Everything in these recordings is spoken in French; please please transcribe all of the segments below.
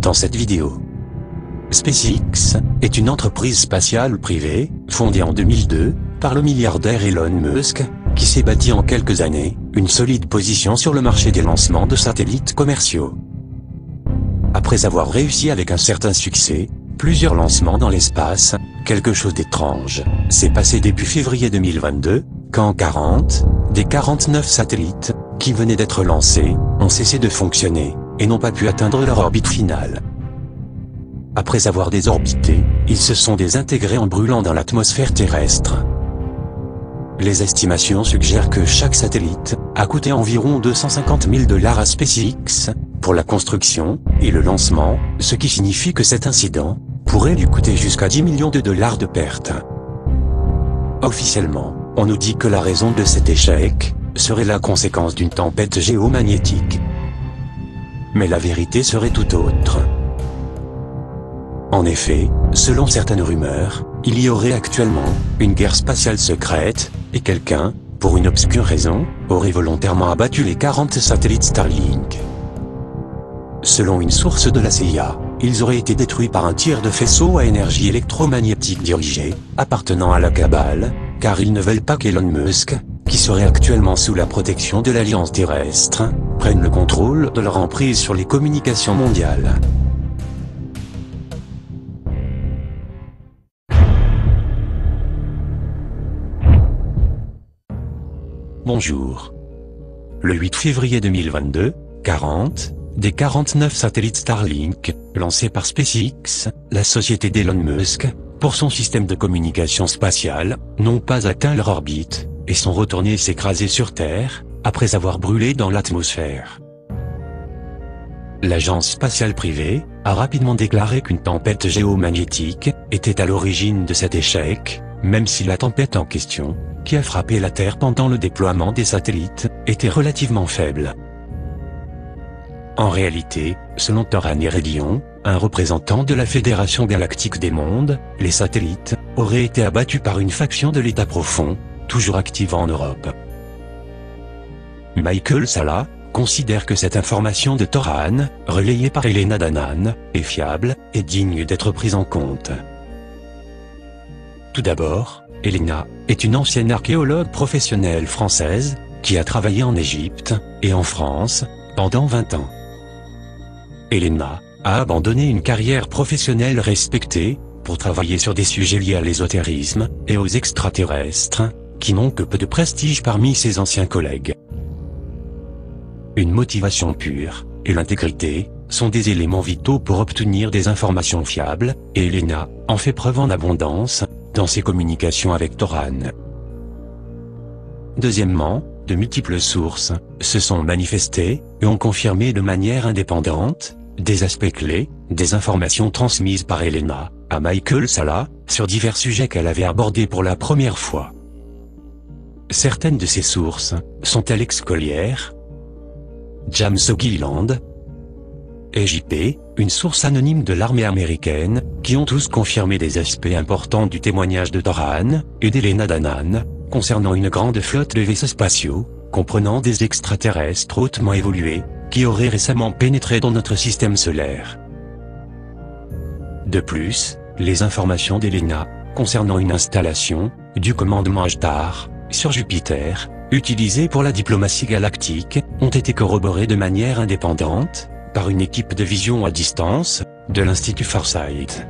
dans cette vidéo. SpaceX est une entreprise spatiale privée, fondée en 2002, par le milliardaire Elon Musk, qui s'est bâti en quelques années une solide position sur le marché des lancements de satellites commerciaux. Après avoir réussi avec un certain succès plusieurs lancements dans l'espace, quelque chose d'étrange s'est passé début février 2022, quand 40 des 49 satellites qui venaient d'être lancés ont cessé de fonctionner et n'ont pas pu atteindre leur orbite finale. Après avoir désorbité, ils se sont désintégrés en brûlant dans l'atmosphère terrestre. Les estimations suggèrent que chaque satellite a coûté environ 250 000 $ à SpaceX pour la construction et le lancement, ce qui signifie que cet incident pourrait lui coûter jusqu'à 10 millions de dollars de pertes. Officiellement, on nous dit que la raison de cet échec serait la conséquence d'une tempête géomagnétique. Mais la vérité serait tout autre. En effet, selon certaines rumeurs, il y aurait actuellement une guerre spatiale secrète, et quelqu'un, pour une obscure raison, aurait volontairement abattu les 40 satellites Starlink. Selon une source de la CIA, ils auraient été détruits par un tir de faisceau à énergie électromagnétique dirigé, appartenant à la cabale, car ils ne veulent pas qu'Elon Musk, qui serait actuellement sous la protection de l'Alliance terrestre, prenne le contrôle de leur emprise sur les communications mondiales. Bonjour. Le 8 février 2022, 40 des 49 satellites Starlink, lancés par SpaceX, la société d'Elon Musk, pour son système de communication spatiale, n'ont pas atteint leur orbite, et sont retournés s'écraser sur Terre, après avoir brûlé dans l'atmosphère. L'agence spatiale privée a rapidement déclaré qu'une tempête géomagnétique était à l'origine de cet échec, même si la tempête en question, qui a frappé la Terre pendant le déploiement des satellites, était relativement faible. En réalité, selon Toran Eregion, un représentant de la Fédération galactique des mondes, les satellites auraient été abattus par une faction de l'État profond, toujours active en Europe. Michael Salla considère que cette information de Toran, relayée par Elena Danaan, est fiable et digne d'être prise en compte. Tout d'abord, Elena est une ancienne archéologue professionnelle française, qui a travaillé en Égypte et en France pendant 20 ans. Elena a abandonné une carrière professionnelle respectée pour travailler sur des sujets liés à l'ésotérisme et aux extraterrestres, qui n'ont que peu de prestige parmi ses anciens collègues. Une motivation pure et l'intégrité sont des éléments vitaux pour obtenir des informations fiables, et Elena en fait preuve en abondance dans ses communications avec Toran. Deuxièmement, de multiples sources se sont manifestées et ont confirmé de manière indépendante des aspects clés des informations transmises par Elena à Michael Salla sur divers sujets qu'elle avait abordés pour la première fois. Certaines de ces sources sont Alex Collier, James O'Gilland et JP, une source anonyme de l'armée américaine, qui ont tous confirmé des aspects importants du témoignage de Toran et d'Elena Danaan concernant une grande flotte de vaisseaux spatiaux, comprenant des extraterrestres hautement évolués, qui auraient récemment pénétré dans notre système solaire. De plus, les informations d'Elena concernant une installation du commandement Ashtar sur Jupiter, utilisée pour la diplomatie galactique, ont été corroborées de manière indépendante par une équipe de vision à distance de l'Institut Farsight.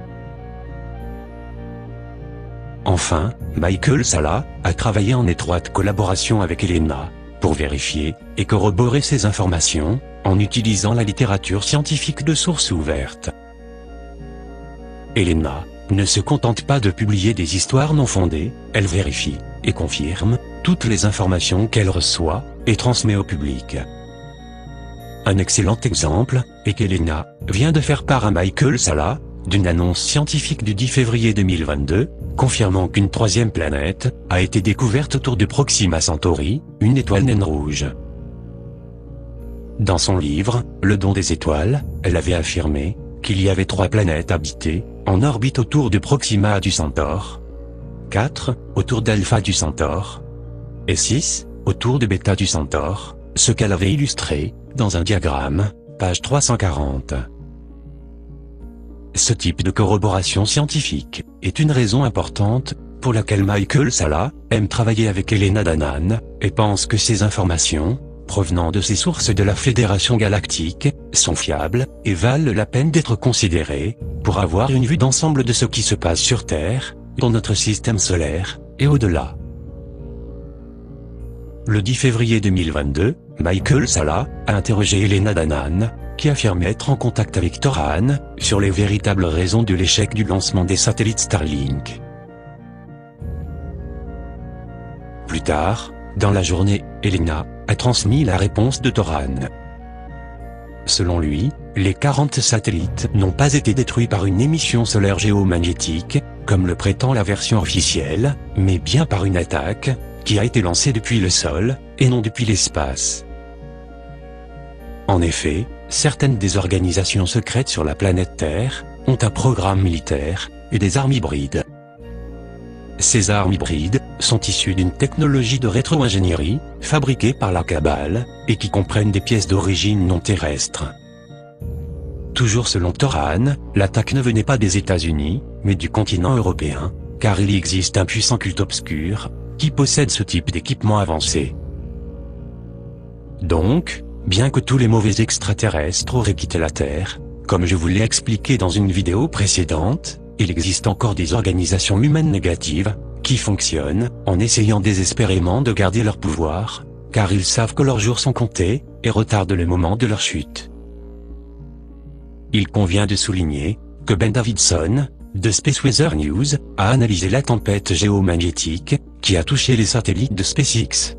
Enfin, Michael Salla a travaillé en étroite collaboration avec Elena pour vérifier et corroborer ces informations en utilisant la littérature scientifique de sources ouvertes. Elena ne se contente pas de publier des histoires non fondées, elle vérifie et confirme toutes les informations qu'elle reçoit et transmet au public. Un excellent exemple est qu'Elena vient de faire part à Michael Salla d'une annonce scientifique du 10 février 2022, confirmant qu'une troisième planète a été découverte autour de Proxima Centauri, une étoile naine rouge. Dans son livre, Le don des étoiles, elle avait affirmé qu'il y avait 3 planètes habitées, en orbite autour de Proxima du Centaure, 4 autour d'Alpha du Centaure, et 6 autour de Beta du Centaure, ce qu'elle avait illustré dans un diagramme, page 340. ce type de corroboration scientifique est une raison importante pour laquelle Michael Salla aime travailler avec Elena Danaan, et pense que ces informations, provenant de ces sources de la Fédération Galactique, sont fiables, et valent la peine d'être considérées, pour avoir une vue d'ensemble de ce qui se passe sur Terre, dans notre système solaire, et au-delà. Le 10 février 2022, Michael Salla a interrogé Elena Danaan, qui affirmait être en contact avec Toran, sur les véritables raisons de l'échec du lancement des satellites Starlink. Plus tard, dans la journée, Elena a transmis la réponse de Toran. Selon lui, les 40 satellites n'ont pas été détruits par une émission solaire géomagnétique, comme le prétend la version officielle, mais bien par une attaque, qui a été lancée depuis le sol, et non depuis l'espace. En effet, certaines des organisations secrètes sur la planète Terre ont un programme militaire et des armes hybrides. Ces armes hybrides sont issues d'une technologie de rétro-ingénierie, fabriquée par la Cabale, et qui comprennent des pièces d'origine non terrestre. Toujours selon Toran, l'attaque ne venait pas des États-Unis, mais du continent européen, car il y existe un puissant culte obscur, qui possède ce type d'équipement avancé. Donc, bien que tous les mauvais extraterrestres auraient quitté la Terre, comme je vous l'ai expliqué dans une vidéo précédente, il existe encore des organisations humaines négatives, qui fonctionnent, en essayant désespérément de garder leur pouvoir, car ils savent que leurs jours sont comptés, et retardent le moment de leur chute. Il convient de souligner, que Ben Davidson, de Space Weather News, a analysé la tempête géomagnétique, qui a touché les satellites de SpaceX.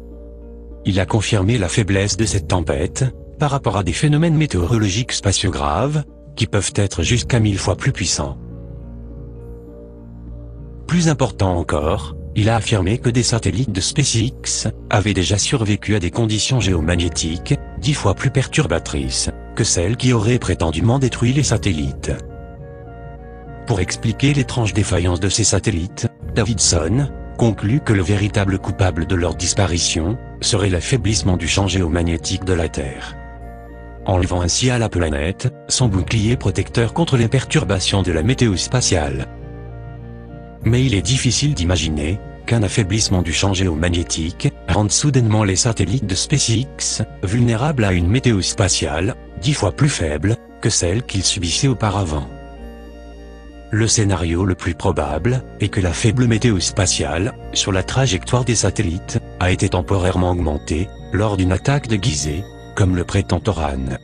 Il a confirmé la faiblesse de cette tempête, par rapport à des phénomènes météorologiques spatiaux graves, qui peuvent être jusqu'à 1000 fois plus puissants. Plus important encore, il a affirmé que des satellites de SpaceX avaient déjà survécu à des conditions géomagnétiques 10 fois plus perturbatrices que celles qui auraient prétendument détruit les satellites. Pour expliquer l'étrange défaillance de ces satellites, Davidson conclut que le véritable coupable de leur disparition serait l'affaiblissement du champ géomagnétique de la Terre, enlevant ainsi à la planète son bouclier protecteur contre les perturbations de la météo spatiale. Mais il est difficile d'imaginer qu'un affaiblissement du champ géomagnétique rende soudainement les satellites de SpaceX vulnérables à une météo spatiale 10 fois plus faible que celle qu'ils subissaient auparavant. Le scénario le plus probable est que la faible météo spatiale sur la trajectoire des satellites a été temporairement augmentée lors d'une attaque déguisée, comme le prétend Toran.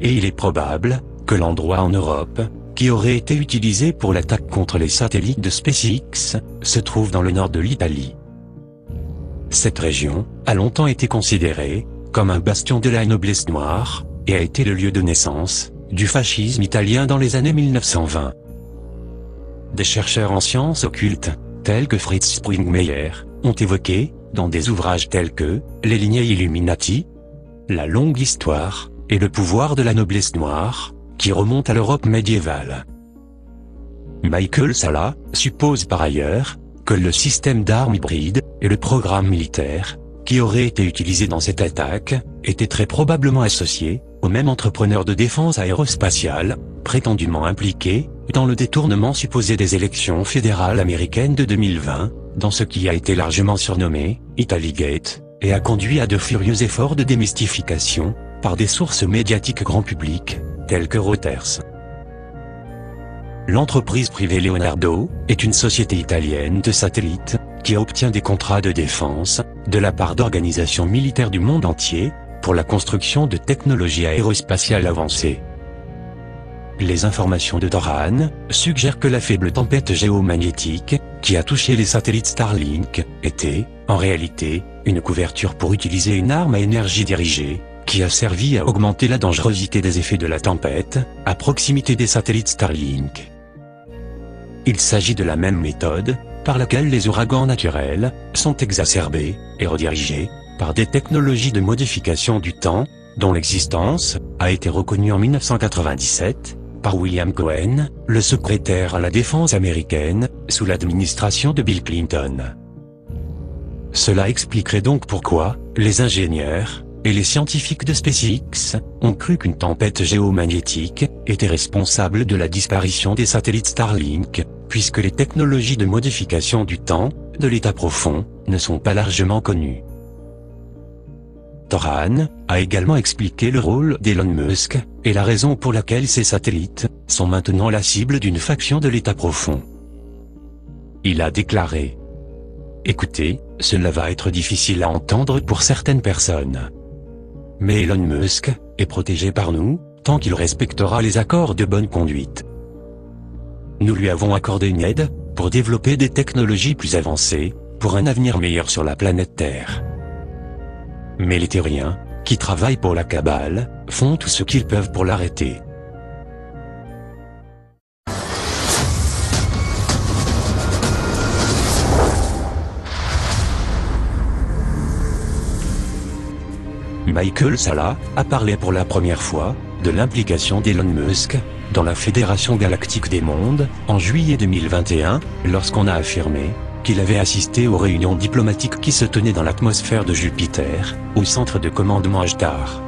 Et il est probable que l'endroit en Europe qui aurait été utilisé pour l'attaque contre les satellites de SpaceX se trouve dans le nord de l'Italie. Cette région a longtemps été considérée comme un bastion de la noblesse noire et a été le lieu de naissance du fascisme italien dans les années 1920. Des chercheurs en sciences occultes, tels que Fritz Springmeier, ont évoqué, dans des ouvrages tels que « Les lignées Illuminati », la longue histoire et le pouvoir de la noblesse noire, qui remonte à l'Europe médiévale. Michael Salla suppose par ailleurs que le système d'armes hybrides et le programme militaire, qui aurait été utilisé dans cette attaque, étaient très probablement associés au même entrepreneur de défense aérospatiale, prétendument impliqué dans le détournement supposé des élections fédérales américaines de 2020, dans ce qui a été largement surnommé Italygate, et a conduit à de furieux efforts de démystification par des sources médiatiques grand public, telles que Reuters. L'entreprise privée Leonardo est une société italienne de satellites qui obtient des contrats de défense de la part d'organisations militaires du monde entier pour la construction de technologies aérospatiales avancées. Les informations de Toran suggèrent que la faible tempête géomagnétique qui a touché les satellites Starlink était, en réalité, une couverture pour utiliser une arme à énergie dirigée, qui a servi à augmenter la dangerosité des effets de la tempête, à proximité des satellites Starlink. Il s'agit de la même méthode, par laquelle les ouragans naturels sont exacerbés et redirigés, par des technologies de modification du temps, dont l'existence a été reconnue en 1997, par William Cohen, le secrétaire à la défense américaine, sous l'administration de Bill Clinton. Cela expliquerait donc pourquoi les ingénieurs et les scientifiques de SpaceX ont cru qu'une tempête géomagnétique était responsable de la disparition des satellites Starlink, puisque les technologies de modification du temps, de l'état profond, ne sont pas largement connues. Toran a également expliqué le rôle d'Elon Musk, et la raison pour laquelle ces satellites sont maintenant la cible d'une faction de l'état profond. Il a déclaré: écoutez, cela va être difficile à entendre pour certaines personnes. Mais Elon Musk est protégé par nous, tant qu'il respectera les accords de bonne conduite. Nous lui avons accordé une aide, pour développer des technologies plus avancées, pour un avenir meilleur sur la planète Terre. Mais les terriens, qui travaillent pour la cabale, font tout ce qu'ils peuvent pour l'arrêter. Michael Salla a parlé pour la première fois de l'implication d'Elon Musk dans la Fédération Galactique des Mondes en juillet 2021, lorsqu'on a affirmé qu'il avait assisté aux réunions diplomatiques qui se tenaient dans l'atmosphère de Jupiter, au centre de commandement Ashtar.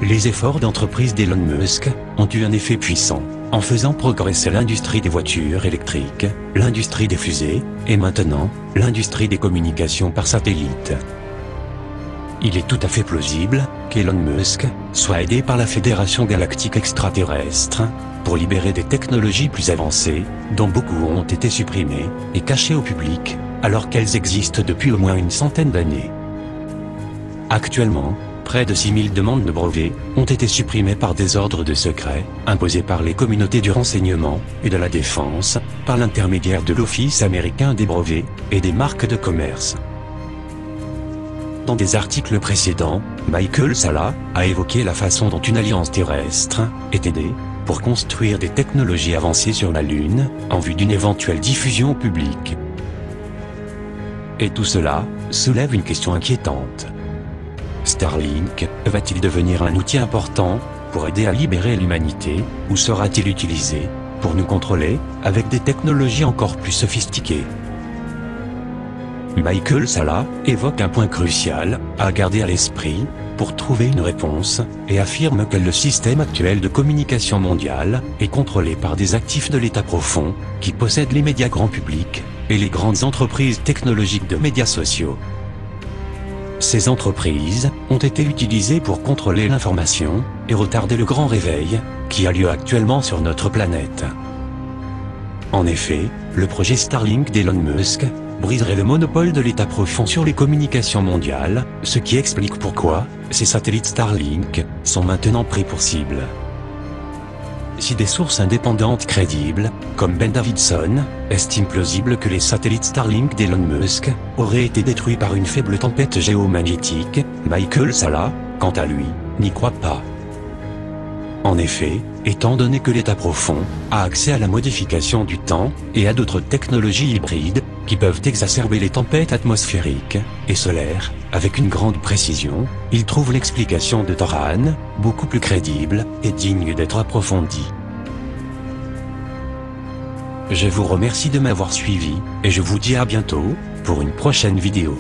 Les efforts d'entreprise d'Elon Musk ont eu un effet puissant, en faisant progresser l'industrie des voitures électriques, l'industrie des fusées, et maintenant, l'industrie des communications par satellite. Il est tout à fait plausible qu'Elon Musk soit aidé par la Fédération Galactique Extraterrestre pour libérer des technologies plus avancées, dont beaucoup ont été supprimées et cachées au public, alors qu'elles existent depuis au moins une centaine d'années. Actuellement, près de 6000 demandes de brevets ont été supprimées par des ordres de secret, imposés par les communautés du renseignement et de la défense, par l'intermédiaire de l'Office américain des brevets et des marques de commerce. Dans des articles précédents, Michael Salla a évoqué la façon dont une alliance terrestre est aidée pour construire des technologies avancées sur la Lune, en vue d'une éventuelle diffusion publique. Et tout cela soulève une question inquiétante. Starlink va-t-il devenir un outil important pour aider à libérer l'humanité, ou sera-t-il utilisé pour nous contrôler avec des technologies encore plus sophistiquées? Michael Salla évoque un point crucial à garder à l'esprit pour trouver une réponse, et affirme que le système actuel de communication mondiale est contrôlé par des actifs de l'état profond, qui possèdent les médias grand public et les grandes entreprises technologiques de médias sociaux. Ces entreprises ont été utilisées pour contrôler l'information et retarder le grand réveil qui a lieu actuellement sur notre planète. En effet, le projet Starlink d'Elon Musk briserait le monopole de l'état profond sur les communications mondiales, ce qui explique pourquoi ces satellites Starlink sont maintenant pris pour cible. Si des sources indépendantes crédibles, comme Ben Davidson, estiment plausible que les satellites Starlink d'Elon Musk auraient été détruits par une faible tempête géomagnétique, Michael Salla, quant à lui, n'y croit pas. En effet, étant donné que l'état profond a accès à la modification du temps et à d'autres technologies hybrides qui peuvent exacerber les tempêtes atmosphériques et solaires avec une grande précision, il trouve l'explication de Toran beaucoup plus crédible et digne d'être approfondie. Je vous remercie de m'avoir suivi et je vous dis à bientôt pour une prochaine vidéo.